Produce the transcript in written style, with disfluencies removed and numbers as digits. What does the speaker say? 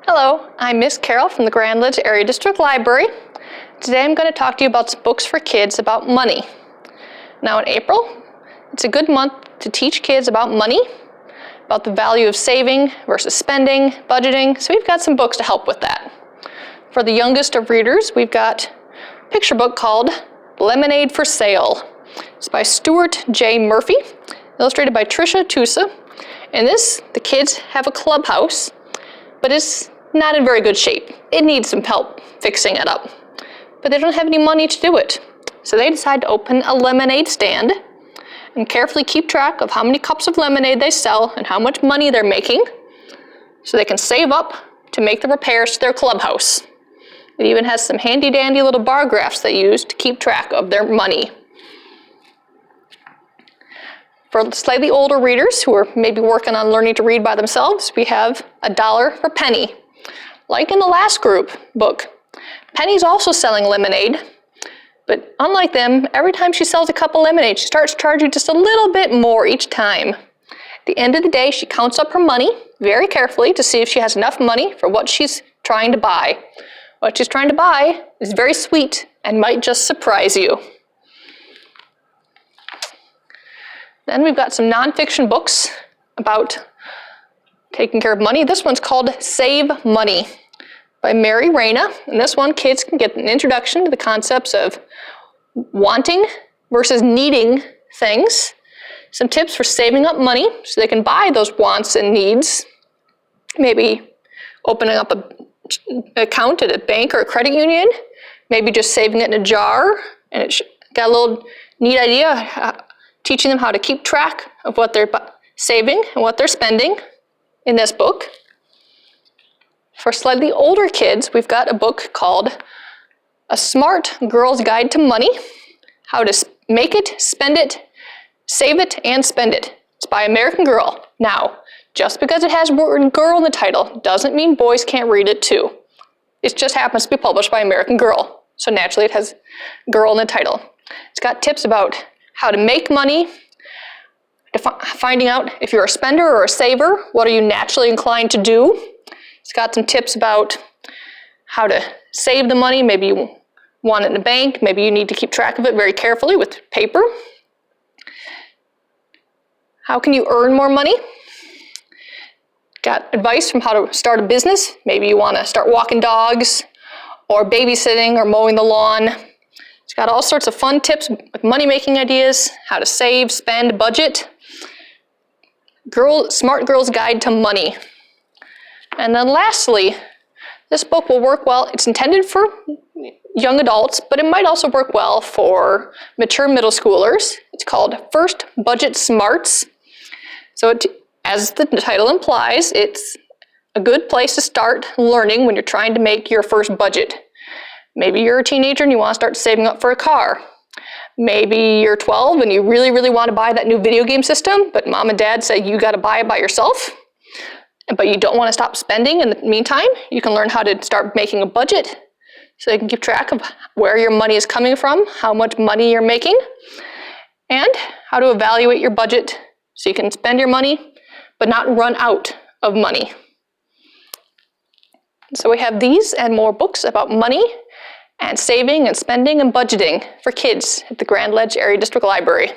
Hello, I'm Miss Carol from the Grand Ledge Area District Library. Today I'm going to talk to you about some books for kids about money. Now in April, it's a good month to teach kids about money, about the value of saving versus spending, budgeting, so we've got some books to help with that. For the youngest of readers, we've got a picture book called Lemonade for Sale. It's by Stuart J. Murphy, illustrated by Tricia Tusa. In this, the kids have a clubhouse, but it's not in very good shape. It needs some help fixing it up. But they don't have any money to do it. So they decide to open a lemonade stand and carefully keep track of how many cups of lemonade they sell and how much money they're making so they can save up to make the repairs to their clubhouse. It even has some handy-dandy little bar graphs they use to keep track of their money. For slightly older readers who are maybe working on learning to read by themselves, we have $1 for Penny. Like in the last group book, Penny's also selling lemonade, but unlike them, every time she sells a cup of lemonade, she starts charging just a little bit more each time. At the end of the day, she counts up her money very carefully to see if she has enough money for what she's trying to buy. What she's trying to buy is very sweet and might just surprise you. Then we've got some nonfiction books about taking care of money. This one's called Save Money by Reina. And this one, kids can get an introduction to the concepts of wanting versus needing things. Some tips for saving up money so they can buy those wants and needs. Maybe opening up an account at a bank or a credit union. Maybe just saving it in a jar. And it's got a little neat idea, teaching them how to keep track of what they're saving and what they're spending in this book. For slightly older kids, we've got a book called A Smart Girl's Guide to Money, How to Make It, Spend It, Save It, and Spend It. It's by American Girl. Now, just because it has the word girl in the title doesn't mean boys can't read it too. It just happens to be published by American Girl, so naturally it has girl in the title. It's got tips about how to make money, finding out if you're a spender or a saver, what are you naturally inclined to do. It's got some tips about how to save the money. Maybe you want it in a bank, maybe you need to keep track of it very carefully with paper. How can you earn more money? Got advice from how to start a business. Maybe you want to start walking dogs or babysitting or mowing the lawn. It's got all sorts of fun tips with money-making ideas, how to save, spend, budget. Smart Girl's Guide to Money. And then lastly, this book will work well. It's intended for young adults, but it might also work well for mature middle schoolers. It's called First Budget Smarts. So as the title implies, it's a good place to start learning when you're trying to make your first budget. Maybe you're a teenager and you want to start saving up for a car. Maybe you're 12 and you really, really want to buy that new video game system, but mom and dad say you got to buy it by yourself. But you don't want to stop spending in the meantime. You can learn how to start making a budget so you can keep track of where your money is coming from, how much money you're making, and how to evaluate your budget so you can spend your money but not run out of money. So we have these and more books about money and saving and spending and budgeting for kids at the Grand Ledge Area District Library.